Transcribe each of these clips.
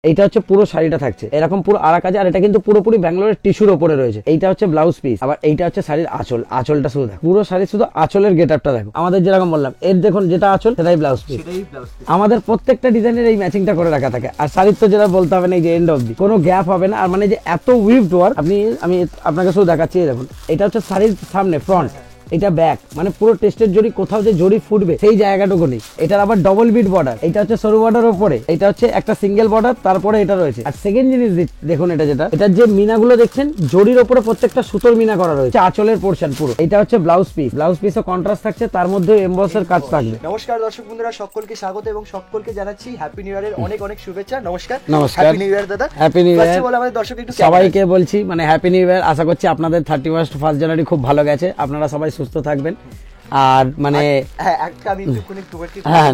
এইটা হচ্ছে পুরো শাড়িটা থাকছে এরকম পুরো আরা কাজে, আর এটা কিন্তু পুরোপুরি ব্যাঙ্গালোরের টিস্যুর উপরে রয়েছে। এইটা হচ্ছে ব্লাউজ পিস, আবার এইটা হচ্ছে শাড়ির আঁচল। আঁচলটা শুধু দেখো, পুরো শাড়ি শুধু আঁচলের গেট আপটা দেখো। আমাদের যেরকম বললাম এর দেখুন যেটা আঁচল সেটাই ব্লাউজ পিস। আমাদের প্রত্যেকটা ডিজাইনের এই ম্যাচিংটা করে রাখা থাকে। আর শাড়ির তো যেটা বলতে হবে না, এই যে এন্ড অবধি কোনো গ্যাপ হবে না। আর মানে যে এত উইভড ওয়ার্ক, আমি আপনাকে শুধু দেখাচ্ছি। দেখুন এটা হচ্ছে শাড়ির সামনে ফ্রন্ট, এটা ব্যাক, মানে পুরো টেস্টের জড়ি, কোথাও যে জড়ি ফুটবে সেই জায়গাটুকু নেই। এটার আবার ডবল বিট বর্ডার, এটা হচ্ছে সরু বর্ডার উপরে, এটা হচ্ছে একটা সিঙ্গেল বর্ডার, তারপরে এটা রয়েছে। আর সেকেন্ড জিনিস দেখুন, এটা যেটা এটার যে মিনাগুলো দেখছেন জড়ির উপরে প্রত্যেকটা সুতোর মিনা করা রয়েছে। আঁচলের পোর্শন পুরো। এটা হচ্ছে ব্লাউজ পিস, ব্লাউজ পিসও কন্ট্রাস্ট থাকছে, তার মধ্যে এমবসের কাজ থাকবে। নমস্কার দর্শক বন্ধুরা, সকলকে স্বাগত এবং সকলকে জানাচ্ছি হ্যাপি নিউ ইয়ারের অনেক অনেক শুভেচ্ছা। নমস্কার। হ্যাপি নিউ ইয়ার দাদা। Happy new year. বলে আমাদের দর্শক একটু সবাইকে বলছি মানে হ্যাপি নিউ ইয়ার। আশা করছি আপনাদের 31 জানুয়ারি খুব ভালো গেছে, আপনারা সবাই সুস্থ থাকবেন। আর মানে হ্যাঁ, একটা আমি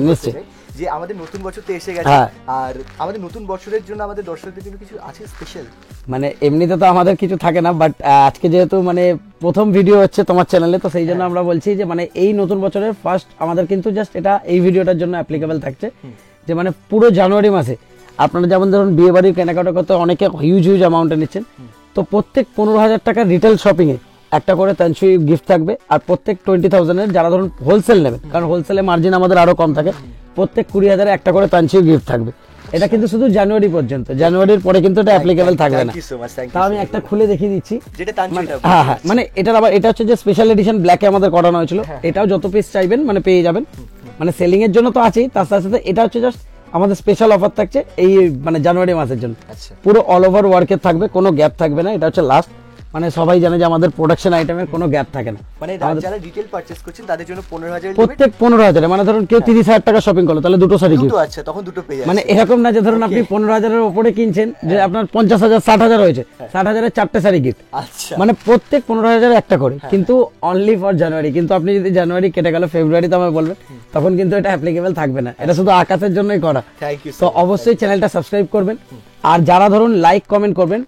নিশ্চয়ই যে আমাদের নতুন বছর তো এসে গেছে, আর আমাদের নতুন বছরের জন্য আমাদের দর্শকদের জন্য কিছু আছে স্পেশাল। মানে এমনিতে তো আমাদের কিছু থাকে না, বাট আজকে যেহেতু মানে প্রথম ভিডিও হচ্ছে তোমার চ্যানেলে, তো সেই জন্য আমরা বলছি যে মানে এই নতুন বছরের ফার্স্ট আমাদের কিন্তু জাস্ট এটা এই ভিডিওটার জন্য অ্যাপ্লিকেবল থাকছে, যে মানে পুরো জানুয়ারি মাসে আপনারা যেমন ধরুন বিয়ে বাড়ির কেনাকাটা করতে অনেকে হিউজ অ্যামাউন্টে নিচ্ছেন, তো প্রত্যেক 15,000 টাকার রিটেল শপিং এ একটা করে তানসুই গিফট থাকবে। আর প্রত্যেক 20,000 এর যারা ধরুন হোলসেল নেবেন, কারণ হোলসেলে মার্জিন আমাদের আরো কম থাকে, প্রত্যেক 20,000 একটা করে তানসুই গিফট থাকবে। এটা কিন্তু শুধু জানুয়ারি পর্যন্ত, জানুয়ারির পরে কিন্তু এটা অ্যাপ্লিকেবল থাকবে না। তাও আমি একটা খুলে দেখিয়ে দিচ্ছি। হ্যাঁ হ্যাঁ, মানে এটার আবার এটা হচ্ছে যে স্পেশাল এডিশন ব্ল্যাকে আমাদের করানো হয়েছিল। এটাও যত পিস চাইবেন মানে পেয়ে যাবেন, মানে সেলিং এর জন্য তো আছেই, তার সাথে সাথে এটা হচ্ছে জাস্ট আমাদের স্পেশাল অফার থাকছে এই মানে জানুয়ারি মাসের জন্য। পুরো অল ওভার ওয়ার্কের থাকবে, কোনো গ্যাপ থাকবে না। এটা হচ্ছে লাস্ট, মানে সবাই জানে যে আমাদের প্রোডাকশন আইটেমের কোনো গ্যাপ থাকে না। মানে যারা রিটেল পারচেজ করছেন তাদের জন্য 15,000, প্রত্যেক 15,000, মানে ধরুন কেউ 30,000 টাকা শপিং করলো তাহলে দুটো শাড়ি গিফট। আচ্ছা, তখন দুটো পেয়ে যাচ্ছে। মানে এরকম না যে ধরুন আপনি 15,000 এর উপরে কিনছেন, যে আপনার 50,000 60,000 হয়েছে, 60,000 এর 4টে শাড়ি গিফট। আচ্ছা, মানে প্রত্যেক 15,000 একটা করে, কিন্তু অনলি ফর জানুয়ারি। কিন্তু আপনি যদি জানুয়ারি কেটে গেল ফেব্রুয়ারিতে আমায় বলবেন, তখন কিন্তু এটা অ্যাপ্লিকেবল থাকবে না। এটা শুধু আকাশের জন্যই করা। তো অবশ্যই চ্যানেলটা সাবস্ক্রাইব করবেন। আর যারা ধরুন লাইক কমেন্ট করবেন,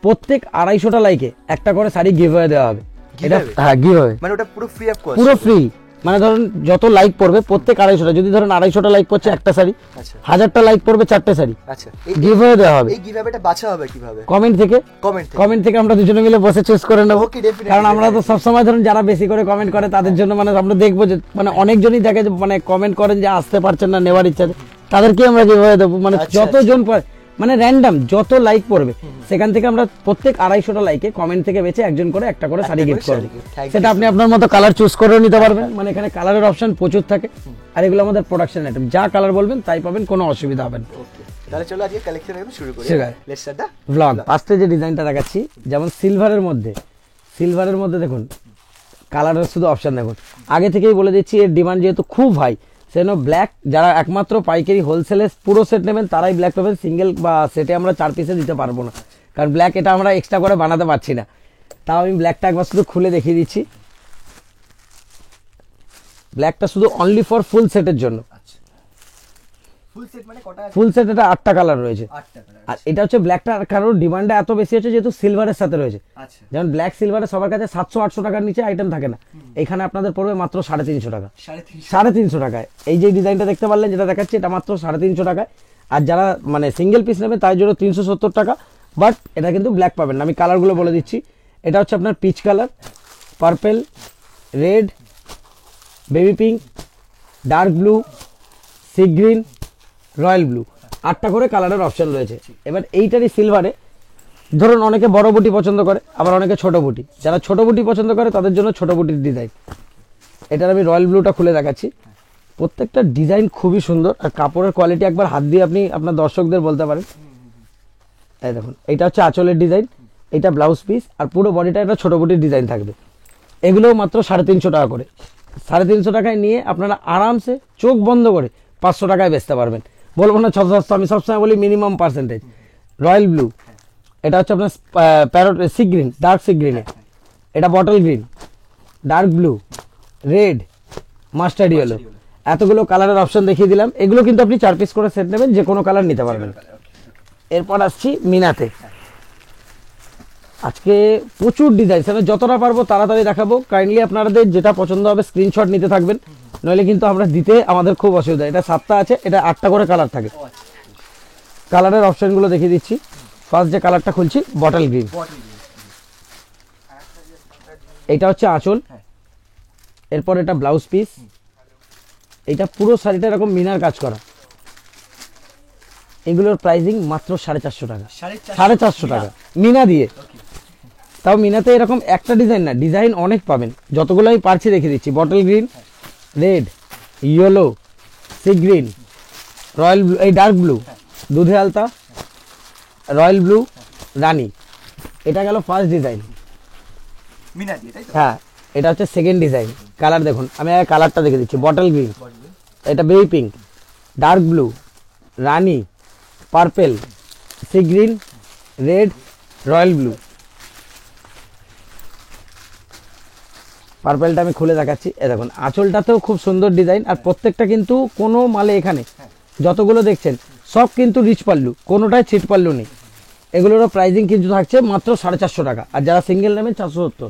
প্রত্যেক 250টা লাইকে একটা করে শাড়ি গিভঅ্যাওয়ে দেওয়া হবে। এটা হ্যাঁ গিভঅ্যাওয়ে, মানে ওটা পুরো ফ্রি অফ কস্ট, পুরো ফ্রি। মানে ধরুন যত লাইক পড়বে প্রত্যেক 250টা, যদি ধরুন 250টা লাইক পড়ছে একটা শাড়ি, 1000টা লাইক পড়বে 4টে শাড়ি। আচ্ছা, গিভঅ্যাওয়ে দেওয়া হবে। এই গিভঅ্যাওয়েটা বাছা হবে কিভাবে? কমেন্ট থেকে আমরা দুজনে মিলে বসে চুজ করে নেব। কারণ আমরা তো সব সময় ধরুন যারা বেশি করে কমেন্ট করে তাদের জন্য মানে আমরা দেখবো যে মানে অনেকজনই দেখে যে মানে কমেন্ট করেন যে আসতে পারছেন না, নেওয়ার ইচ্ছা, তাদেরকে আমরা গিভঅ্যাওয়ে দেবো। মানে যতজন মানে র্যান্ডম যত লাইক পড়বে সেখান থেকে আমরা প্রত্যেক 250টা লাইকে কমেন্ট থেকে বেছে একজন করে একটা করে শাড়ি গিফট করব। সেটা আপনি আপনার মতো কালার চুজ করে নিতে পারবেন। মানে এখানে কালারের অপশন প্রচুর থাকে, আর এগুলো আমাদের প্রোডাকশন আইটেম, যা কালার বলবেন তাই পাবেন, কোনো অসুবিধা হবে না। তাহলে চলো আজকে কালেকশন একদম শুরু করি। Let's start the blog. ফার্স্টে যে ডিজাইনটা দেখাচ্ছি, যেমন সিলভারের মধ্যে দেখুন কালারের শুধু অপশন দেখুন। আগে থেকেই বলে দিচ্ছি এর ডিমান্ড যেহেতু খুব হাই, সেজন্য ব্ল্যাক যারা একমাত্র পাইকারি হোলসেলে পুরো সেট নেবেন তারাই ব্ল্যাক পাবেন। সিঙ্গেল বা সেটে আমরা 4 পিসে দিতে পারবো না, কারণ ব্ল্যাক এটা আমরা এক্সট্রা করে বানাতে পারছি না। তাও আমি ব্ল্যাকটা একবার শুধু খুলে দেখিয়ে দিচ্ছি। ব্ল্যাকটা শুধু অনলি ফর ফুল সেটের জন্য। ফুল সেট এটা 8টা কালার রয়েছে। আর এটা হচ্ছে ব্ল্যাকটা, কারণ ডিমান্ডটা এত বেশি হচ্ছে যেহেতু সিলভারের সাথে রয়েছে। যেমন ব্ল্যাক সিলভারে সবার কাছে 700-800 টাকার নিচে আইটেম থাকে না, এখানে আপনাদের পড়বে মাত্র 350 টাকা। 350 টাকায় এই যে ডিজাইনটা দেখতে পারলেন যেটা দেখাচ্ছি, এটা মাত্র 350 টাকায়। আর যারা মানে সিঙ্গেল পিস নেবে তার জন্য 370 টাকা। বাট এটা কিন্তু ব্ল্যাক পাবেন না। আমি কালারগুলো বলে দিচ্ছি। এটা হচ্ছে আপনার peach colour, purple, red, baby pink, dark blue, sea green, royal blue, 8টা করে কালারের অপশন রয়েছে। এবার এইটারই সিলভারে ধরুন অনেকে বড় বুটি পছন্দ করে, আবার অনেকে ছোট বুটি। যারা ছোট বুটি পছন্দ করে তাদের জন্য ছোট বুটির ডিজাইন। এটার আমি রয়্যাল ব্লুটা খুলে দেখাচ্ছি। প্রত্যেকটা ডিজাইন খুবই সুন্দর, আর কাপড়ের কোয়ালিটি একবার হাত দিয়ে আপনি আপনার দর্শকদের বলতে পারেন। এই দেখুন, এটা হচ্ছে আঁচলের ডিজাইন, এটা ব্লাউজ পিস, আর পুরো বডিটা একটা ছোট বুটির ডিজাইন থাকবে। এগুলোও মাত্র 350 টাকা করে। 350 টাকায় নিয়ে আপনারা আরামসে চোখ বন্ধ করে 500 টাকায় বেচতে পারবেন। বলবো না 600, আমি সবসময় বলি মিনিমাম পার্সেন্টেজ। রয়্যাল ব্লু, এটা হচ্ছে আপনার parrot sea green, dark sea গ্রিনে, এটা bottle green, dark blue, red, mustard yellow, এতগুলো কালারের অপশন দেখিয়ে দিলাম। এগুলো কিন্তু আপনি 4 পিস করে সেট নেবেন, যে কোনো কালার নিতে পারবেন। এরপর আসছি মিনাতে। আজকে প্রচুর ডিজাইন, যতটা পারবো তাড়াতাড়ি দেখাবো। কাইন্ডলি আপনাদের যেটা পছন্দ হবে স্ক্রিনশট নিতে থাকবেন, নইলে কিন্তু আমরা দিতে আমাদের খুব অসুবিধা। এটা 7টা আছে, এটা 8টা করে কালার থাকে। কালারের অপশনগুলো দেখিয়ে দিচ্ছি। ফার্স্ট যে কালারটা খুলছি বটল গ্রিন, এটা হচ্ছে আঁচল, এরপর এটা ব্লাউজ পিস, এটা পুরো শাড়িটা এরকম মিনার কাজ করা। এগুলোর প্রাইসিং মাত্র 450 টাকা, 450 টাকা মিনা দিয়ে। তাও মিনাতে এরকম একটা ডিজাইন না, ডিজাইন অনেক পাবেন, যতগুলো আমি পারছি রেখে দিচ্ছি। Bottle green, red, yellow, C green, royal blue, এই ডার্ক ব্লু, দুধে আলতা, রয়্যাল ব্লু, রানী। এটা গেল ফার্স্ট ডিজাইন, হ্যাঁ। এটা হচ্ছে সেকেন্ড ডিজাইন। কালার দেখুন, আমি কালারটা দেখে দিচ্ছি। বটল গ্রিন, এটা বেবি পিঙ্ক, ডার্ক ব্লু, রানী, purple, sea green, red, royal blue. পার্পেলটা আমি খুলে দেখাচ্ছি। এ দেখুন, আঁচলটাতেও খুব সুন্দর ডিজাইন, আর প্রত্যেকটা কিন্তু কোনো মালে এখানে যতগুলো দেখছেন সব কিন্তু রিচ পাল্লু, কোনোটাই ছিট পাল্লু নেই। এগুলোরও প্রাইসিং কিন্তু থাকছে মাত্র 450 টাকা, আর যারা সিঙ্গেল নেবেন 470।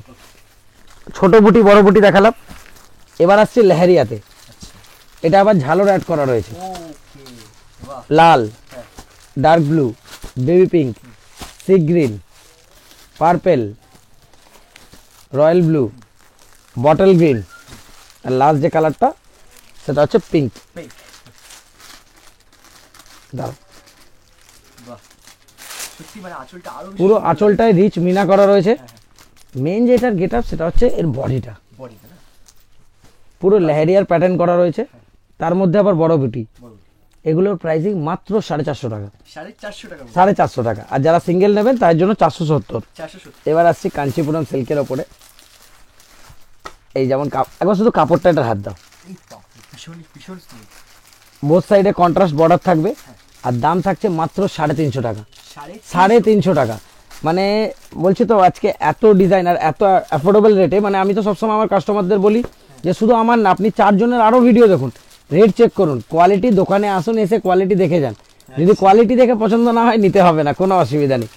ছোট বুটি বড় বুটি দেখালাম, এবার আসছে লেহেরিয়াতে। এটা আবার ঝালর অ্যাড করা রয়েছে, লাল, dark blue, baby pink, sea green, purple, royal blue, bottle green, আর লাস্ট যে কালারটা সেটা হচ্ছে পিঙ্ক। পুরো আঁচলটায় রিচ মিনা করা রয়েছে। মেন যে এটার গেট আপ সেটা হচ্ছে এর বডিটা, পুরো লেহেরিয়ার প্যাটার্ন করা রয়েছে, তার মধ্যে আবার বড় বুটি। এগুলোর প্রাইসিং মাত্র 450 টাকা, 450 টাকা। আর যারা সিঙ্গেল নেবেন তার জন্য 470। এবার আসছি কাঞ্চিপুরম সিল্কের ওপরে। এই যেমন একবার শুধু কাপড়টা এটার হাত দাও, বোথ সাইডে কন্ট্রাস্ট বর্ডার থাকবে, আর দাম থাকছে মাত্র 350 টাকা, 350 টাকা। মানে বলছি তো আজকে এত ডিজাইন আর এত অ্যাফোর্ডেবল রেটে। মানে আমি তো সবসময় আমার কাস্টমারদের বলি যে শুধু আমার না, আপনি 4 জনের আরও ভিডিও দেখুন, রেট চেক করুন, কোয়ালিটি, দোকানে আসুন, এসে কোয়ালিটি দেখে যান। যদি কোয়ালিটি দেখে পছন্দ না হয় নিতে হবে না, কোনো অসুবিধা নেই।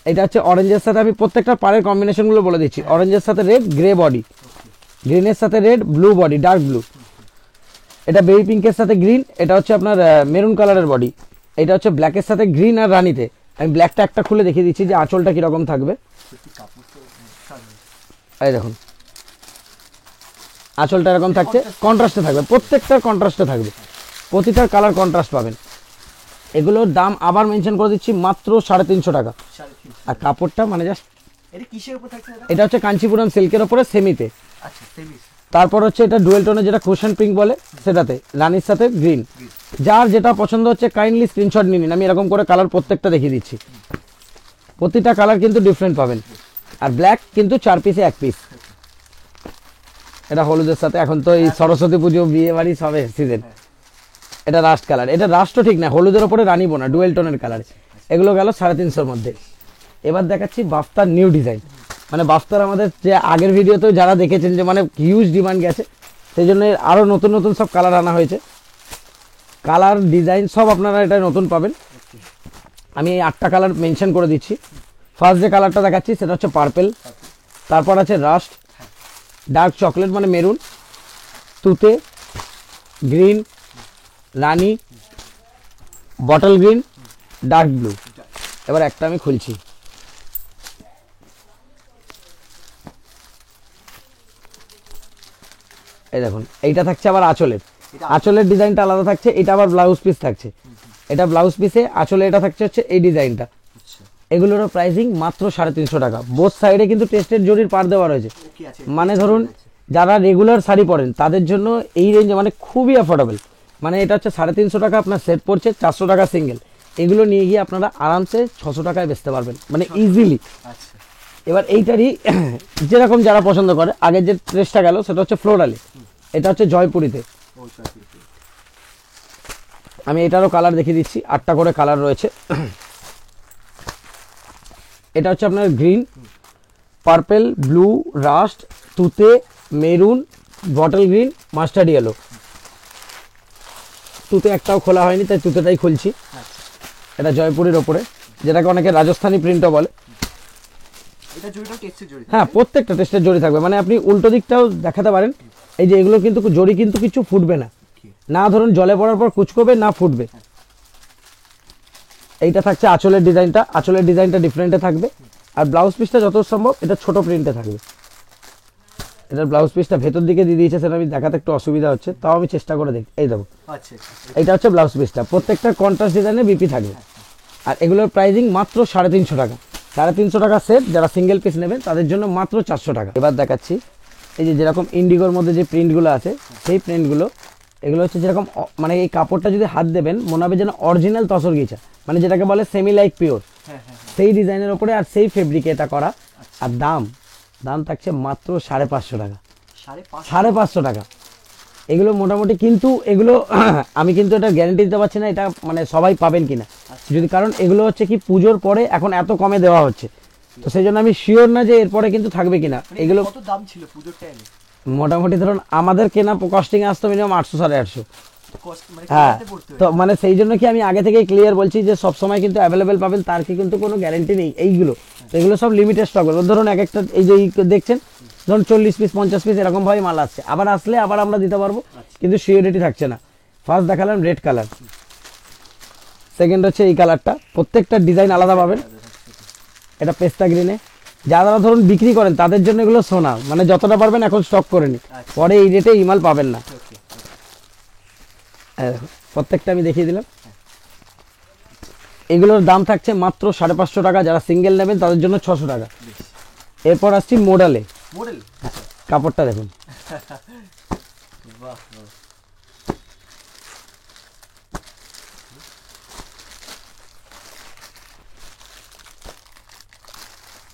এটা হচ্ছে অরেঞ্জের সাথে, আমি প্রত্যেকটা পাড়ের কম্বিনেশনগুলো বলে দিচ্ছি। অরেঞ্জের সাথে রেড, গ্রে বডি, গ্রিনের সাথে red, blue body, dark blue. এটা বেবি পিঙ্কের সাথে গ্রিন, এটা হচ্ছে আপনার মেরুন কালারের বডি। এটা হচ্ছে ব্ল্যাকের সাথে গ্রিন আর রানিতে। আমি ব্ল্যাকটা একটা খুলে দেখিয়ে দিচ্ছি যে আঁচলটা কিরকম থাকবে। এই দেখুন, আঁচলটা এরকম থাকছে, কন্ট্রাস্টে থাকবে, প্রত্যেকটার কন্ট্রাস্টে থাকবে, প্রতিটার কালার কন্ট্রাস্ট পাবেন। এগুলোর দাম আবার মেনশন করে দিচ্ছি মাত্র 350 টাকা। আর কাপড়টা মানে জাস্ট, এটা হচ্ছে কাঞ্চিপুরম সিল্কের ওপরে সেমিতে। তারপর হচ্ছে এটা ডুয়েল টোনে, যেটা কুশন পিঙ্ক বলে, সেটাতে রানির সাথে গ্রিন। যার যেটা পছন্দ হচ্ছে কাইন্ডলি স্ক্রিনশট নিন। আমি এরকম করে কালার প্রত্যেকটা দেখিয়ে দিচ্ছি, প্রতিটা কালার কিন্তু ডিফারেন্ট পাবেন। আর ব্ল্যাক কিন্তু 4 পিসে 1 পিস। এটা হলুদের সাথে, এখন তো এই সরস্বতী পুজো, বিয়ে বাড়ি সবে সিজন। এটা রাস্ট কালার, এটা রাস্টও ঠিক না, হলুদের ওপরে রানী বোনা, ডুয়েল টোনের কালার। এগুলো গেল 350-র মধ্যে। এবার দেখাচ্ছি বাফতার নিউ ডিজাইন। মানে বাফতার আমাদের যে আগের ভিডিওতেও যারা দেখেছেন যে মানে হিউজ ডিমান্ড গেছে, সেই জন্য আরও নতুন নতুন সব কালার আনা হয়েছে। কালার ডিজাইন সব আপনারা এটা নতুন পাবেন। আমি এই 8টা কালার মেনশন করে দিচ্ছি। ফার্স্ট যে কালারটা দেখাচ্ছি সেটা হচ্ছে পার্পেল, তারপর আছে রাস্ট, ডার্ক চকলেট মানে মেরুন, তুতে, গ্রিন, রানী, বটল গ্রিন, ডার্ক ব্লু। এবার একটা আমি খুলছি। এই দেখুন, এইটা থাকছে আবার আঁচলের, আঁচলের ডিজাইনটা আলাদা থাকছে। এটা আবার ব্লাউজ পিস থাকছে, এটা ব্লাউজ পিসে আঁচলে এটা থাকছে হচ্ছে এই ডিজাইনটা। এগুলোর প্রাইসিং মাত্র 350 টাকা। বোথ সাইডে কিন্তু টেস্টেড জরির পার দেওয়া রয়েছে। মানে ধরুন যারা রেগুলার শাড়ি পরেন তাদের জন্য এই রেঞ্জে মানে খুবই অ্যাফোর্ডেবল। মানে এটা হচ্ছে 350 টাকা আপনার সেট পড়ছে, 400 টাকা সিঙ্গেল। এগুলো নিয়ে গিয়ে আপনারা আরামসে 600 টাকায় বেচতে পারবেন, মানে ইজিলি। এবার এইটারই যেরকম যারা পছন্দ করে, আগের যে ড্রেসটা গেল সেটা হচ্ছে ফ্লোরালে, এটা হচ্ছে জয়পুরিতে। আমি এটারও কালার দেখিয়ে দিচ্ছি, 8টা করে কালার রয়েছে। এটা হচ্ছে আপনার গ্রিন, পার্পেল, ব্লু, রাস্ট, তুতে, maroon, bottle green, mustard yellow. তুতে একটাও খোলা হয়নি, তাই তুতেটাই খুলছি। এটা জয়পুরের ওপরে, যেটাকে অনেকে রাজস্থানী প্রিন্টও বলে। হ্যাঁ, প্রত্যেকটা টেস্টের জড়ি থাকবে। মানে আপনি উল্টো দিকটাও দেখাতে পারেন। এই যে এগুলো কিন্তু জড়ি কিন্তু কিছু ফুটবে না, না ধরুন জলে পড়ার পর কুচকোবে না ফুটবে। এইটা থাকছে আঁচলের ডিজাইনটা, আঁচলের ডিজাইনটা ডিফারেন্টে থাকবে। আর ব্লাউজ পিসটা যত সম্ভব এটা ছোট প্রিন্টে থাকবে। এটার ব্লাউজ পিসটা ভেতর দিকে দিয়ে দিয়েছে, সেটা আমি দেখাতে একটু অসুবিধা হচ্ছে, তাও আমি চেষ্টা করে দেখি। এই দেখো, আচ্ছা এইটা হচ্ছে ব্লাউজ পিসটা, প্রত্যেকটা কন্ট্রাস্ট ডিজাইনে বিপি থাকবে। আর এগুলোর প্রাইসিং মাত্র 350 টাকা, 350 টাকা সেট। যারা সিঙ্গেল পিস নেবেন তাদের জন্য মাত্র 400 টাকা। এবার দেখাচ্ছি এই যে যেরকম ইন্ডিগোর মধ্যে যে প্রিন্টগুলো আছে, সেই প্রিন্টগুলো, এগুলো হচ্ছে যেরকম মানে এই কাপড়টা যদি হাত দেবেন মনে হবে যেন অরিজিনাল তসর গিচা, মানে যেটাকে বলে সেমি লাইক পিওর, সেই ডিজাইনের ওপরে আর সেই ফেব্রিকে এটা করা। আর দাম থাকছে মাত্র 550 টাকা, 550 টাকা। এগুলো মোটামুটি, কিন্তু এগুলো আমি কিন্তু এটা গ্যারান্টি দিতে পারছি না এটা মানে সবাই পাবেন কিনা, যদি, কারণ এগুলো হচ্ছে কি পুজোর পরে এখন এত কমে দেওয়া হচ্ছে, তো সেই জন্য আমি শিওর না যে এরপরে কিন্তু থাকবে কিনা। এগুলো কত দাম ছিল পুজোর টাইমে? মোটামুটি ধরুন আমাদের কেনা কস্টিং আসতো মিনিমাম 800 850। মানে হ্যাঁ, কিনতে পড়তে হয়। তো মানে সেই জন্য কি আমি আগে থেকে ক্লিয়ার বলছি যে সব সময় কিন্তু অ্যাভেলেবেল পাবেন তার কি কিন্তু কোনো গ্যারান্টি নেই। এইগুলো তো এগুলো সব লিমিটেড স্টক, ধরুন এক একটা এই যে দেখছেন, ধরুন 40 পিস 50 পিস এরকম ভাবে মাল আসছে, আবার আসলে আবার আমরা দিতে পারবো, কিন্তু সিওরিটি থাকছে না। ফার্স্ট দেখালাম রেড কালার, সেকেন্ড হচ্ছে এই কালারটা, প্রত্যেকটা ডিজাইন আলাদা পাবেন। এটা পেস্তা গ্রিনে, যারা ধরুন বিক্রি করেন তাদের জন্য এগুলো সোনা, মানে যতটা পারবেন এখন স্টক করে নিন, পরে এই রেটে ইমাল পাবেন না। প্রত্যেকটা আমি দেখিয়ে দিলাম। এগুলোর দাম থাকছে মাত্র 550 টাকা, যারা সিঙ্গেল নেবেন তাদের জন্য 600 টাকা। এরপর আসছি মডেল, কাপড়টা দেখুন,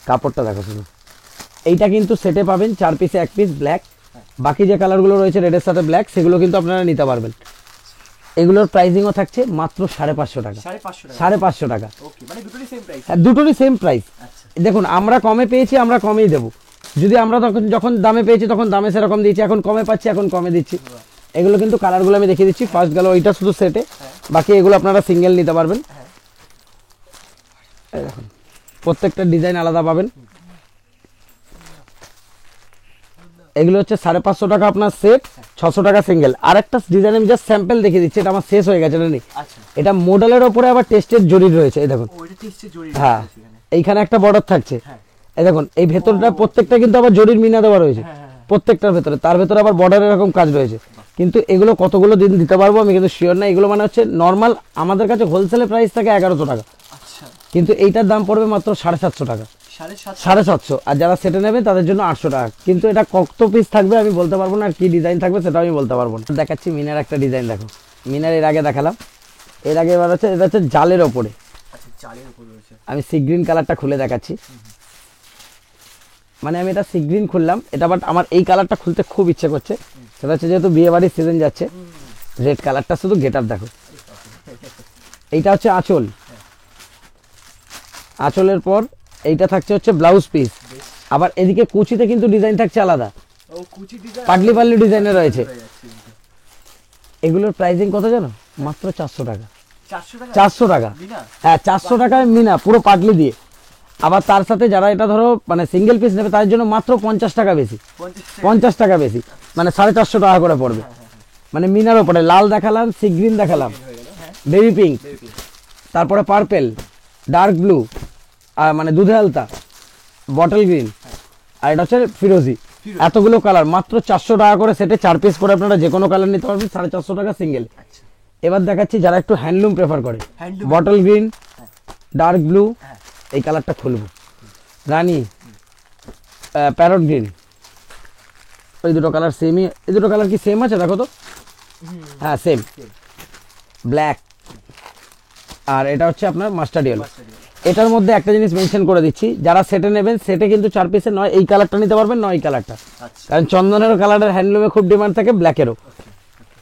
কাপড়টা দেখো শুধু। এইটা কিন্তু সেটে পাবেন 4 পিসে 1 পিস ব্ল্যাক, বাকি যে কালারগুলো রয়েছে রেডের সাথে ব্ল্যাক, সেগুলো কিন্তু আপনারা নিতে পারবেন। এগুলোর প্রাইসিংও থাকছে মাত্র 550 টাকা, 550 টাকা। হ্যাঁ, দুটোরই সেম প্রাইস। দেখুন আমরা কমে পেয়েছি, আমরা কমেই দেবো। যদি আমরা যখন দামে পেয়েছি তখন দামে সেরকম দিয়েছি, এখন কমে পাচ্ছি এখন কমে দিচ্ছি। এগুলো কিন্তু কালারগুলো আমি দেখিয়ে দিচ্ছি। ফার্স্ট গেল ওইটা শুধু সেটে, বাকি এগুলো আপনারা সিঙ্গেল নিতে পারবেন। দেখুন প্রত্যেকটা ডিজাইন আলাদা পাবেন। এগুলো হচ্ছে 550 টাকা আপনার সেট, 600 টাকা সিঙ্গেল। আর একটা ডিজাইন আমি জাস্ট স্যাম্পল দেখিয়ে দিচ্ছি, এটা আমার শেষ হয়ে গেছে, এটা নেই। এটা মডেলের ওপরে আবার টেস্টের জড়ি রয়েছে, এই দেখুন। হ্যাঁ, এইখানে একটা বর্ডার থাকছে, এই দেখুন। এই ভেতরটা প্রত্যেকটা কিন্তু আবার জড়ির মিনা দেওয়া রয়েছে প্রত্যেকটার ভেতরে, তার ভেতরে আবার বর্ডার এরকম কাজ রয়েছে। কিন্তু এগুলো কতগুলো দিন দিতে পারবো আমি কিন্তু শিওর না। এগুলো মানে হচ্ছে নর্মাল আমাদের কাছে হোলসেলে প্রাইস থাকে 1100 টাকা, কিন্তু এইটার দাম পড়বে মাত্র 750 টাকা, 750। আর যারা সেটে নেবে তাদের জন্য 800 টাকা। কিন্তু এটা কত পিস থাকবে আমি বলতে পারবো না, আর কি ডিজাইন থাকবে সেটা আমি বলতে পারবো না। দেখাচ্ছি মিনার একটা ডিজাইন, দেখো মিনার এর আগে দেখালাম, এর আগে এবার হচ্ছে এটা হচ্ছে জালের ওপরে। আমি সি গ্রিন কালারটা খুলে দেখাচ্ছি, মানে আমি এটা সি গ্রিন খুললাম, এটা বাট আমার এই কালারটা খুলতে খুব ইচ্ছে করছে, সেটা হচ্ছে যেহেতু বিয়ে বাড়ির সিজন যাচ্ছে। রেড কালারটা শুধু গেট আপ দেখো। এইটা হচ্ছে আঁচল, আঁচলের পর এইটা থাকছে হচ্ছে ব্লাউজ পিস। আবার এদিকে কুচিতে কিন্তু ডিজাইন থাকছে আলাদা, পাটলি পাটলি ডিজাইনের রয়েছে। এগুলোর প্রাইসিং কত জানো? মাত্র 400 টাকা, 400 টাকা। হ্যাঁ, 400 টাকায় মিনা পুরো পাটলি দিয়ে। আবার তার সাথে যারা এটা ধরো মানে সিঙ্গেল পিস নেবে তাদের জন্য মাত্র 50 টাকা বেশি, 50 টাকা বেশি, মানে 450 টাকা করে পড়বে। মানে মিনার ওপরে লাল দেখালাম, সি গ্রিন দেখালাম, বেবি পিঙ্ক, তারপরে পার্পেল, ডার্ক ব্লু, আর মানে দুধে আলতা, বটল গ্রিন, আর এটা হচ্ছে ফিরোজি। এতগুলো কালার মাত্র 400 টাকা করে সেটে 4 পিস করে আপনারা যে কোনো কালার নিতে পারবেন, 450 টাকা সিঙ্গেল। এবার দেখাচ্ছি যারা একটু হ্যান্ডলুম প্রেফার করে, বটল গ্রিন, ডার্ক ব্লু, এই কালারটা খুলবো, রানী, প্যারট গ্রিন, ওই দুটো কালার সেমই। এই দুটো কালার কি সেম আছে দেখো তো? হ্যাঁ সেম, ব্ল্যাক, আর এটা হচ্ছে আপনার মাস্টার্ড ইয়েলো। এটার মধ্যে একটা জিনিস মেনশন করে দিচ্ছি, যারা সেটে নেবেন সেটে কিন্তু 4 পিসে নয় এই কালারটা নিতে পারবেন, নয় এই কালারটা, কারণ চন্দনেরও কালারের হ্যান্ডলুমে খুব ডিমান্ড থাকে, ব্ল্যাকেরও।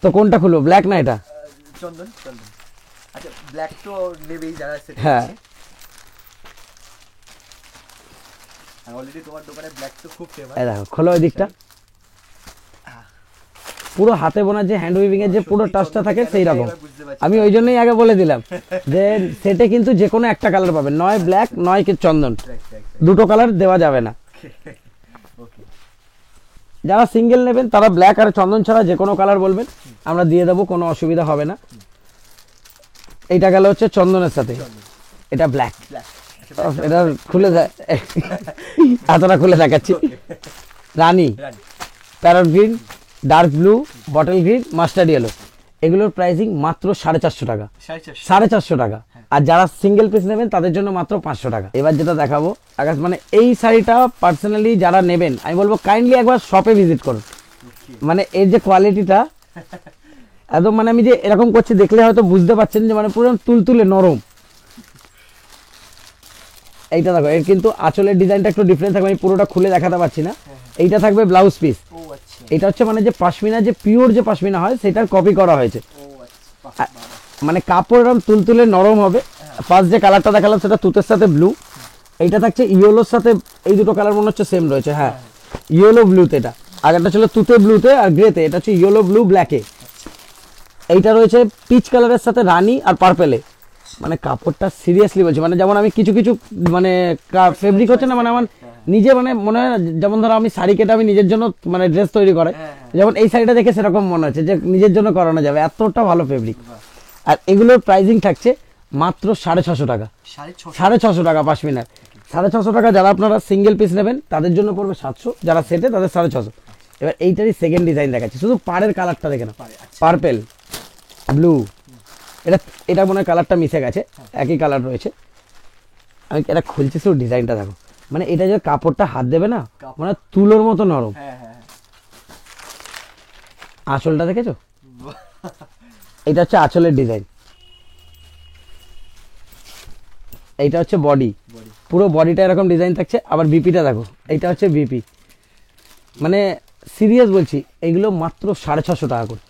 তো কোনটা খুলবো, ব্ল্যাক না এটা? চন্দন, আচ্ছা ব্ল্যাক তো নেবেই যারা সেটে। হ্যাঁ, অলরেডি তোমার দোকানে ব্ল্যাক তো খুব ফেমাস। এই দেখো, খোলো ওই দিকটা, পুরো হাতে বোনা যে হ্যান্ড উইভিং এর যে পুরো টাচটা থাকে সেই রকম। আমি ওই জন্যই আগে বলে দিলাম যে সেটে কিন্তু যে কোনো একটা কালার পাবেন, নয় ব্ল্যাক নয় কি চন্দন, দুটো কালার দেওয়া যাবে না। যারা সিঙ্গেল নেবেন তারা ব্ল্যাক আর চন্দন ছাড়া যে কোনো কালার বলবেন, আমরা দিয়ে দেবো, কোনো অসুবিধা হবে না। এইটা গেল হচ্ছে চন্দনের সাথে। এটা ব্ল্যাক। ব্ল্যাক এটা খুলে এতটা খুলে দেখাচ্ছি। রানী, parrot green, dark blue, bottle green, mustard yellow, এগুলোর প্রাইসিং মাত্র 450 টাকা, 450 টাকা। আর যারা সিঙ্গেল পিস নেবেন তাদের জন্য মাত্র 500 টাকা। এবার যেটা দেখাবো আকাশ, মানে এই শাড়িটা পার্সোনালি যারা নেবেন আমি বলবো কাইন্ডলি একবার শপে ভিজিট করুন। মানে এর যে কোয়ালিটিটা একদম, মানে আমি যে এরকম করছি দেখলে হয়তো বুঝতে পারছেন যে মানে পুরো তুলতুলে নরম। এইটা দেখো, এর কিন্তু আঁচলের ডিজাইনটা একটু ডিফারেন্ট থাকবে, আমি পুরোটা খুলে দেখাতে পারছি না। এইটা থাকবে ব্লাউজ পিস। এটা হচ্ছে মানে যে পাশমিনা, যে পিওর যে পাশমিনা হয় সেটার কপি করা হয়েছে। মানে কাপড় এরকম তুলতুলে নরম হবে। ফার্স্ট যে কালারটা দেখালাম সেটা তুতের সাথে ব্লু, এইটা থাকছে ইয়েলোর সাথে, এই দুটো কালার মনে হচ্ছে সেম রয়েছে, হ্যাঁ ইয়েলো ব্লুতে। এটা আগেরটা ছিল তুতে ব্লুতে আর গ্রেতে, এটা হচ্ছে ইয়েলো ব্লু ব্ল্যাকে। এইটা রয়েছে পিচ কালারের সাথে রানী আর পার্পেলে। মানে কাপড়টা সিরিয়াসলি বলছি, মানে যেমন আমি কিছু কিছু মানে ফেব্রিক হচ্ছে না, মানে আমার নিজে মানে মনে হয় না, যেমন ধরো আমি শাড়ি কেটে আমি নিজের জন্য মানে ড্রেস তৈরি করে, যেমন এই শাড়িটা দেখে সেরকম মনে হচ্ছে যে নিজের জন্য করানো যাবে, এতটা ভালো ফেব্রিক। আর এগুলোর প্রাইসিং থাকছে মাত্র 650 টাকা, 650 টাকা পাশমিনার, 650 টাকা। যারা আপনারা সিঙ্গেল পিস নেবেন তাদের জন্য পড়বে 700, যারা সেটে তাদের 650। এবার এইটারই সেকেন্ড ডিজাইন দেখাচ্ছি, শুধু পাড়ের কালারটা দেখে না, পার্পেল ব্লু, এটা মনে হয় কালারটা মিশে গেছে, একই কালার রয়েছে। আমি এটা খুলছি, শুধু ডিজাইনটা দেখো, মানে এটা যে কাপড়টা হাত দেবে না, মানে তুলোর মতো নরম। আঁচলটা দেখেছো, এটা হচ্ছে আঁচলের ডিজাইন। এইটা হচ্ছে বডি, পুরো বডিটা এরকম ডিজাইন থাকছে। আবার বিপিটা দেখো, এইটা হচ্ছে বিপি। মানে সিরিয়াস বলছি, এগুলো মাত্র 650 টাকা করে,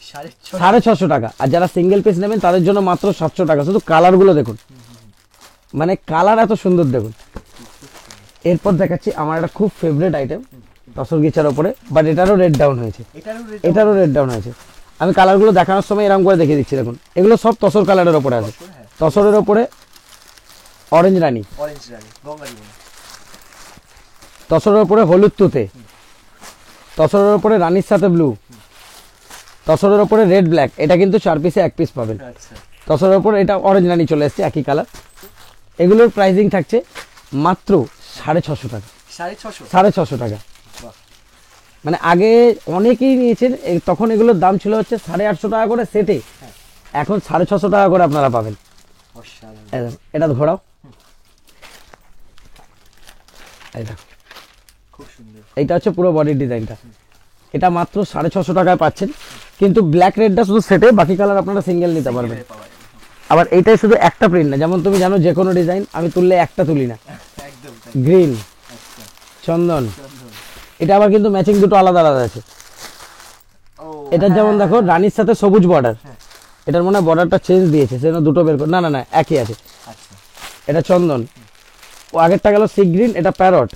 650 টাকা। আর যারা সিঙ্গেল পিস নেবেন তাদের জন্য মাত্র 700 টাকা। শুধু কালারগুলো দেখুন, মানে কালার এত সুন্দর দেখুন। এরপর দেখাচ্ছি আমার একটা খুব ফেভারিট আইটেম, তসর গিচার ওপরে, বাট এটারও রেড ডাউন হয়েছে, এটারও রেড ডাউন হয়েছে। আমি কালারগুলো দেখানোর সময় এরকম করে দেখিয়ে দিচ্ছি, দেখুন এগুলো সব তসর কালারের ওপরে আছে। তসরের ওপরে অরেঞ্জ রানী, তসরের ওপরে হলুদ তুতে, তসরের ওপরে রানীর সাথে ব্লু, তসরের ওপরে রেড ব্ল্যাক। এটা কিন্তু 4 পিসে 1 পিস পাবেন। তসরের ওপরে এটা অরেঞ্জ রানী চলে এসছে, একই কালার। এগুলোর প্রাইসিং থাকছে মাত্র 650 টাকা, 650 টাকা। মানে আগে অনেকেই নিয়েছেন, তখন এগুলোর দাম ছিল হচ্ছে 850 টাকা করে সেটে, এখন 650 টাকা করে আপনারা পাবেন। এটা ঘোরাও, এইটা হচ্ছে পুরো বডির ডিজাইনটা। এটা মাত্র 650 টাকায় পাচ্ছেন, কিন্তু ব্ল্যাক রেডটা শুধু সেটে, বাকি কালার আপনারা সিঙ্গেল নিতে পারবেন। আবার এইটাই শুধু একটা প্রিন্ট না, যেমন তুমি জানো যে কোনো ডিজাইন আমি তুললে একটা তুলি না, গ্রিন, চন্দন, এটা আবার কিন্তু ম্যাচিং দুটো আলাদা আলাদা আছে। এটার যেমন দেখো রানীর সাথে সবুজ বর্ডার, এটার মনে হয় বর্ডারটা চেঞ্জ দিয়েছে, সেজন্য দুটো বের করে, না না না একই আছে। এটা চন্দন, ও আগেরটা গেল সি গ্রিন, এটা প্যারট,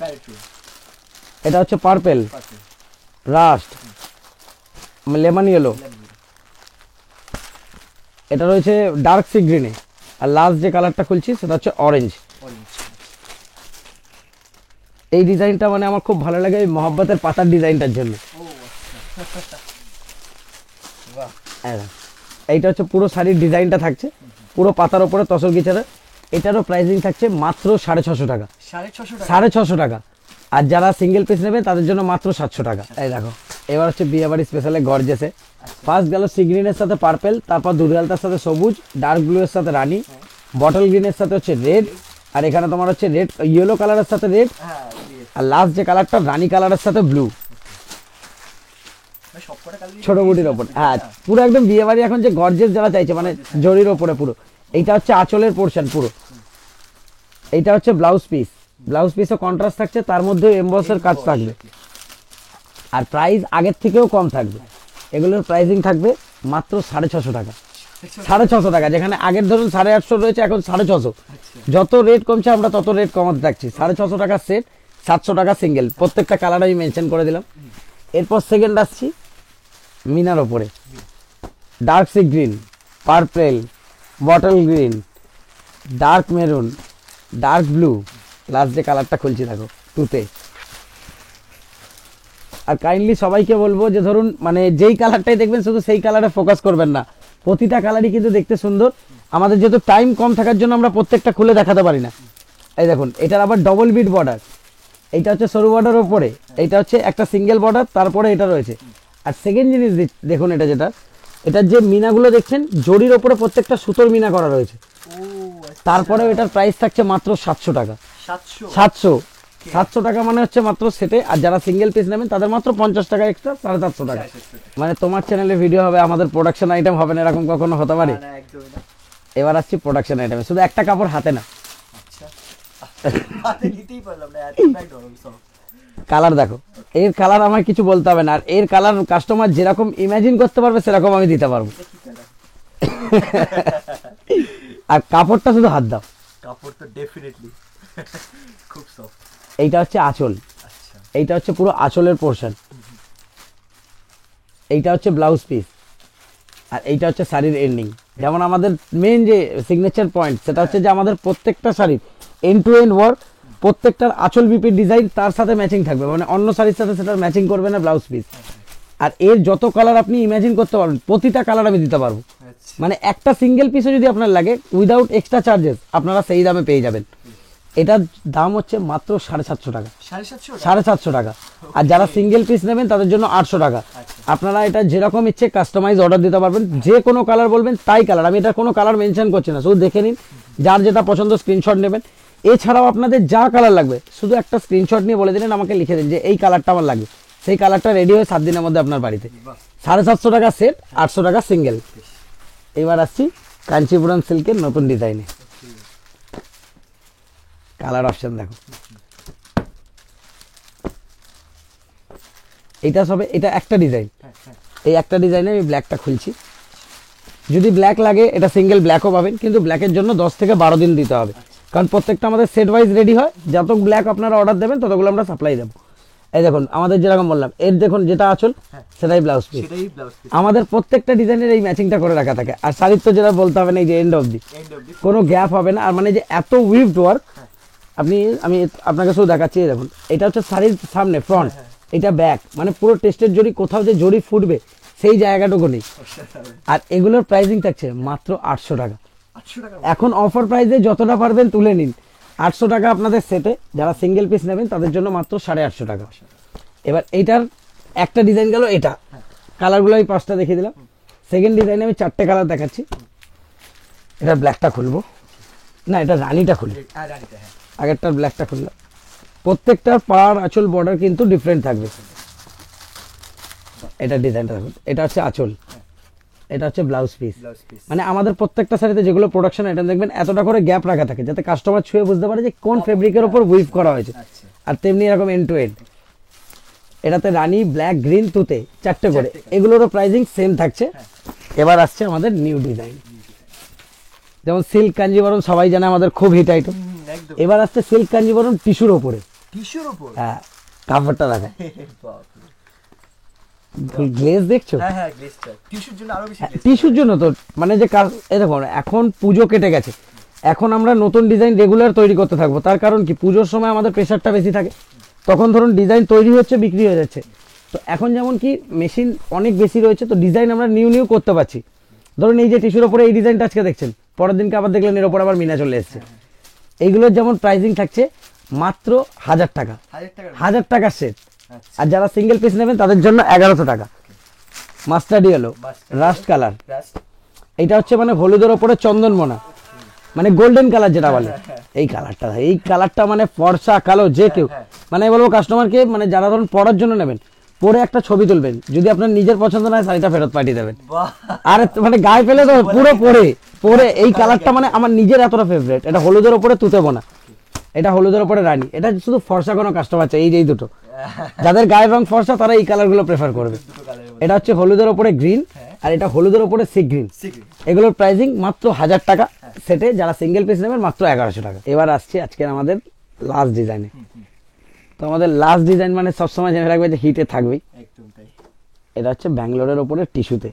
এটা হচ্ছে পার্পেল, রাস্ট, লেমন ইয়েলো, এটা রয়েছে ডার্ক সি গ্রিনে। আর লাস্ট যে কালারটা খুলছি সেটা হচ্ছে অরেঞ্জ। এই ডিজাইনটা মানে আমার খুব ভালো লাগে, মহব্বতের পাতার ডিজাইনটার জন্য। এইটা হচ্ছে পুরো শাড়ির ডিজাইনটা থাকছে, পুরো পাতার উপরে তসর গিচারে। এটারও প্রাইসিং থাকছে মাত্র 650 টাকা, 650 টাকা। আর যারা সিঙ্গেল পিস নেবে তাদের জন্য মাত্র 700 টাকা। এই দেখো, এবার হচ্ছে বিয়ে বাড়ি স্পেশালে গর্জেসে। ফার্স্ট গেল সি গ্রিনের সাথে পার্পেল, তারপর দুর্গালতার সাথে সবুজ, ডার্ক ব্লু এর সাথে রানী, বটল গ্রিনের সাথে হচ্ছে রেড, আর এখানে তোমার হচ্ছে রেড ইয়েলো কালারের সাথে রেড, আর লাস্ট যে কালারটা রানী কালারের সাথে ব্লু, ছোট বুটির ওপর। হ্যাঁ, পুরো একদম বিয়ে বাড়ি এখন যে গর্জেস যারা চাইছে, মানে জরির ওপরে পুরো। এইটা হচ্ছে আঁচলের পোর্শন পুরো। এইটা হচ্ছে ব্লাউজ পিস, ব্লাউজ পিসও কন্ট্রাস্ট থাকছে, তার মধ্যে এমবসের কাজ থাকবে। আর প্রাইস আগের থেকেও কম থাকবে। এগুলোর প্রাইসিং থাকবে মাত্র 650 টাকা, 650 টাকা। যেখানে আগের ধরুন 850 রয়েছে, এখন 650। যত রেট কমছে আমরা তত রেট কমাতে থাকছি। 650 টাকা সেট, 700 টাকা সিঙ্গেল। প্রত্যেকটা কালার আমি মেনশন করে দিলাম। এরপর সেকেন্ড আসছি মিনার ওপরে, dark C green, purple, bottle green, dark maroon, dark blue, last যে কালারটা খুলছি দেখো তুতে। আর কাইন্ডলি সবাইকে বলবো যে ধরুন মানে যেই কালারটাই দেখবেন শুধু সেই কালারে ফোকাস করবেন না, প্রতিটা কালারই কিন্তু দেখতে সুন্দর। আমাদের যেহেতু টাইম কম থাকার জন্য আমরা প্রত্যেকটা খুলে দেখাতে পারি না। এই দেখুন, এটার আবার ডবল বিট বর্ডার, এইটা হচ্ছে সরু বর্ডার ওপরে, এইটা হচ্ছে একটা সিঙ্গেল বর্ডার, তারপরে এটা রয়েছে। আর সেকেন্ড জিনিস দেখুন, এটা যেটা, এটার যে মিনাগুলো দেখছেন জরির ওপরে প্রত্যেকটা সুতোর মিনা করা রয়েছে। তারপরে এটার প্রাইস থাকছে মাত্র 700 টাকা। 700 টাকা মানে হচ্ছে মাত্র সেটে। আর যারা সিঙ্গেল পিস নেবেন তাদের মাত্র 50 টাকা এক্সট্রা, 750 টাকা। মানে তোমার চ্যানেলে ভিডিও হবে, আমাদের প্রোডাকশন আইটেম হবে না, এরকম কখনো হতে পারে? এবার আসছি প্রোডাকশন আইটেমে, শুধু একটা কাপড় হাতে না। কালার দেখো, এর কালার আমার কিছু বলতে হবে না, আর এর কালার কাস্টমার যেরকম ইমাজিন করতে পারবে সেরকম আমি দিতে পারবো। আর কাপড়টা শুধু হাত দাও, কাপড় তো ডেফিনেটলি খুব সফট। এইটা হচ্ছে আঁচল, এইটা হচ্ছে পুরো আঁচলের পোর্শন, এইটা হচ্ছে ব্লাউজ পিস, আর এইটা হচ্ছে শাড়ির এন্ডিং। যেমন আমাদের মেন যে সিগনেচার পয়েন্ট সেটা হচ্ছে যে আমাদের প্রত্যেকটা শাড়ির এন্ড টু এন্ড ওয়ার্ক, প্রত্যেকটার আঁচল বিপির ডিজাইন তার সাথে ম্যাচিং থাকবে, মানে অন্য শাড়ির সাথে সেটা ম্যাচিং করবে না ব্লাউজ পিস। আর এর যত কালার আপনি ইমাজিন করতে পারবেন প্রতিটা কালার আমি দিতে পারবো। মানে একটা সিঙ্গেল পিসও যদি আপনার লাগে উইদাউট এক্সট্রা চার্জেস আপনারা সেই দামে পেয়ে যাবেন। এটার দাম হচ্ছে মাত্র 750 টাকা, 750 টাকা। আর যারা সিঙ্গেল পিস নেবেন তাদের জন্য 800 টাকা। আপনারা এটা যেরকম ইচ্ছে কাস্টমাইজ অর্ডার দিতে পারবেন, যে কোনো কালার বলবেন তাই কালার। আমি এটা কোনো কালার মেনশন করছি না, শুধু দেখে নিন, যার যেটা পছন্দ স্ক্রিনশট নেবেন। এছাড়াও আপনাদের যা কালার লাগবে শুধু একটা স্ক্রিনশট নিয়ে বলে দিলেন, আমাকে লিখে দিন যে এই কালারটা আমার লাগবে, সেই কালারটা রেডি হয়ে 7 দিনের মধ্যে আপনার বাড়িতে। 750 টাকা সেট, 800 টাকা সিঙ্গেল। এবার আসছি কাঞ্চিপুরম সিল্কের নতুন ডিজাইনে। কালার অপশন দেখো, এটা সবে, এটা একটা ডিজাইন, এই একটা ডিজাইনে আমি ব্ল্যাকটা খুলছি। যদি ব্ল্যাক লাগে এটা সিঙ্গেল ব্ল্যাকও পাবেন, কিন্তু ব্ল্যাকের জন্য 10 থেকে 12 দিন দিতে হবে, কারণ প্রত্যেকটা আমাদের সেট ওয়াইজ রেডি হয়। যত ব্ল্যাক আপনারা অর্ডার দেবেন ততগুলো আমরা সাপ্লাই দেবো। এই দেখুন আমাদের যেরকম বললাম, এর দেখুন যেটা আঁচল সেটাই ব্লাউজ পিস। আমাদের প্রত্যেকটা ডিজাইনের এই ম্যাচিংটা করে রাখা থাকে। আর শাড়ির তো যেটা বলতে হবে না, এই যে এন্ড অবধি কোনো গ্যাপ হবে না। আর মানে যে এত উইভড ওয়ার্ক, আমি আপনাকে শুধু দেখাচ্ছি। দেখুন এটা হচ্ছে শাড়ির সামনে ফ্রন্ট, এটা ব্যাক, মানে পুরো টেস্টের জড়ি, কোথাও যে জড়ি ফুটবে সেই জায়গাটুকু নেই। আর এগুলোর প্রাইসিং থাকছে মাত্র 800 টাকা। এখন অফার প্রাইসে যতটা পারবেন তুলে নিন। 800 টাকা আপনাদের সেটে, যারা সিঙ্গেল পিস নেবেন তাদের জন্য মাত্র 850 টাকা। এবার এইটার একটা ডিজাইন গেল, এটা কালারগুলো আমি 5টা দেখিয়ে দিলাম। সেকেন্ড ডিজাইনে আমি 4টে কালার দেখাচ্ছি। এটা ব্ল্যাকটা খুলবো না, এটা রানিটা খুলি, আগেরটার ব্ল্যাকটা খুললাম। প্রত্যেকটার পাড় আঁচল বর্ডার কিন্তু ডিফারেন্ট থাকবে। এটা ডিজাইনটা দেখুন, এটা হচ্ছে আঁচল, এটা হচ্ছে ব্লাউজ পিস। মানে আমাদের প্রত্যেকটা শাড়িতে যেগুলো প্রোডাকশন আইটেম দেখবেন এতটা করে গ্যাপ রাখা থাকে, যাতে কাস্টমার ছুঁয়ে বুঝতে পারে যে কোন ফেব্রিকের উপর উইভ করা হয়েছে। আর তেমনি এরকম এন্ড টু এন্ড, এটাতে রানী, ব্ল্যাক, গ্রিন, তুতে 4টে করে, এগুলোরও প্রাইসিং সেম থাকছে। এবার আসছে আমাদের নিউ ডিজাইন, যেমন সিল্ক কাঞ্জিবরম সবাই জানে আমাদের খুব হিট আইটেম। এবার আসছে সিল্ক কাঞ্জিবরম টিস্যুর ওপরে। হ্যাঁ, কাপড়টা দেখো, গ্লেজ দেখছো? টিস্যুর জন্য তো মানে যে দেখো, এখন পুজো কেটে গেছে, এখন আমরা নতুন ডিজাইন রেগুলার তৈরি করতে থাকবো। তার কারণ কি, পুজোর সময় আমাদের প্রেশারটা বেশি থাকে, তখন ধরুন ডিজাইন তৈরি হচ্ছে, বিক্রি হয়ে যাচ্ছে। তো এখন যেমন কি মেশিন অনেক বেশি রয়েছে, তো ডিজাইন আমরা নিউ করতে পারছি। ধরুন এই যে টিস্যুর ওপরে এই ডিজাইনটা আজকে দেখছেন, পরের দিনকে আবার দেখলেন এর ওপর আবার মিনা চলে এসছে। এইগুলোর যেমন প্রাইসিং থাকছে মাত্র 1000 টাকা, 1000 টাকার সেট। আর যারা সিঙ্গেল পিস নেবেন তাদের জন্য 1100 টাকা। মাস্টার্ড ইয়েলো, রাস্ট কালার, এইটা হচ্ছে মানে হলুদের ওপরে চন্দন মোনা, মানে গোল্ডেন কালার যেটা বলে, এই কালারটা মানে ফর্সা কালো যে কেউ, মানে বলবো কাস্টমারকে, মানে যারা ধরুন পরার জন্য নেবেন, পরে একটা ছবি তুলবেন, যদি আপনার নিজের পছন্দ না হয় শাড়িটা ফেরত পাঠিয়ে দেবেন। আর মানে গায়ে ফেলে তো পুরো পরে এই কালারটা মানে আমার নিজের এতটা ফেভারিট। এটা হলুদের ওপরে তুতে বোনা, এটা হলুদের ওপরে রানী। এটা শুধু ফর্সা কোনো কাস্টমার চাই, এই দুটো, যাদের গায়ের রং ফর্সা তারা এই কালারগুলো প্রেফার করবে। এটা হচ্ছে হলুদের ওপরে গ্রিন, আর এটা হলুদের ওপরে সি গ্রিন। এগুলোর প্রাইসিং মাত্র 1000 টাকা সেটে, যারা সিঙ্গেল পিস নেবেন মাত্র 1100 টাকা। এবার আসছি আজকের আমাদের লাস্ট ডিজাইনে। তো আমাদের লাস্ট ডিজাইন মানে সবসময় জেনে রাখবে যে হিটে থাকবেই। এটা হচ্ছে ব্যাঙ্গালোরের ওপরে টিস্যুতে।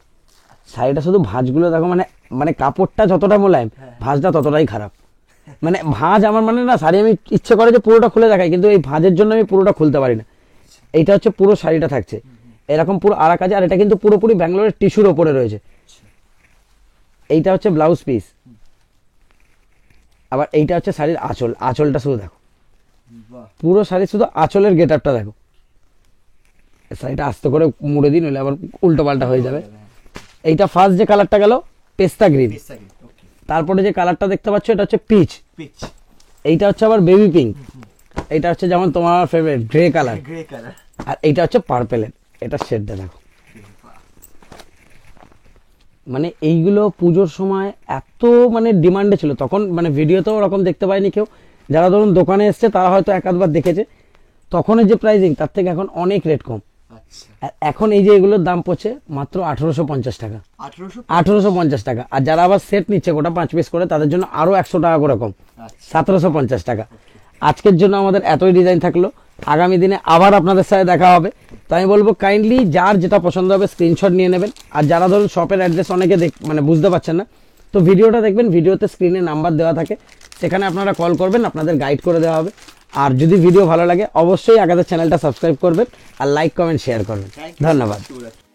শাড়িটা শুধু ভাঁজগুলো দেখো, মানে কাপড়টা যতটা মোলায়েম, ভাঁজটা ততটাই খারাপ। মানে ভাঁজ আমার মানে না, শাড়ি আমি ইচ্ছে করে যে পুরোটা খুলে দেখাই, কিন্তু এই ভাঁজের জন্য আমি পুরোটা খুলতে পারি না। এইটা হচ্ছে পুরো শাড়িটা থাকছে এরকম পুরো আড়া কাজে, আর এটা কিন্তু পুরোপুরি ব্যাঙ্গালোরের টিস্যুর ওপরে রয়েছে। এইটা হচ্ছে ব্লাউজ পিস, আবার এইটা হচ্ছে শাড়ির আঁচল, আঁচলটা শুধু দেখো, বাহ পুরো শাড়ি শুধু আঁচলের গেট আপটা দেখো। শাড়িটা আস্তে করে মুড়ে দিন, নইলে আবার উল্টো পাল্টা হয়ে যাবে। এইটা ফার্স্ট যে কালারটা গেল পেস্তা গ্রিন, ওকে তারপরে যে কালারটা দেখতে পাচ্ছ এটা হচ্ছে পিচ, পিচ, এইটা হচ্ছে আবার বেবি পিঙ্ক, এইটা হচ্ছে যেমন তোমার favourite grey colour, grey colour, আর এইটা হচ্ছে পার্পেলের। এটা শেডটা দেখো, মানে এইগুলো পুজোর সময় এত মানে ডিমান্ডে ছিল তখন, মানে ভিডিওতেও ওরকম দেখতে পায়নি কেউ। যারা ধরুন দোকানে এসছে তারা হয়তো এক আধবার দেখেছে, তখনের যে প্রাইসিং তার থেকে এখন অনেক রেট কম। আচ্ছা আর এখন এই যে এগুলোর দাম পড়ছে মাত্র 1850 টাকা, 1800, 1850 টাকা। আর যারা আবার সেট নিচ্ছে গোটা 5 পিস করে, তাদের জন্য আরো 100 টাকা করে কম, আচ্ছা 1750 টাকা। আজকের জন্য আমাদের এতই ডিজাইন থাকলো, আগামী দিনে আবার আপনাদের সাথে দেখা হবে। তো আমি বলবো কাইন্ডলি যার যেটা পছন্দ হবে স্ক্রিনশট নিয়ে নেবেন। আর যারা ধরুন শপের অ্যাড্রেস অনেকে মানে বুঝতে পারছেন না, তো ভিডিওটা দেখবেন, ভিডিওতে স্ক্রিনে নাম্বার দেওয়া থাকে, সেখানে আপনারা কল করবেন, আপনাদের গাইড করে দেওয়া হবে। আর যদি ভিডিও ভালো লাগে অবশ্যই আগাদের চ্যানেলটা সাবস্ক্রাইব করবেন, আর লাইক কমেন্ট শেয়ার করবেন। ধন্যবাদ। শুভরাত্রি।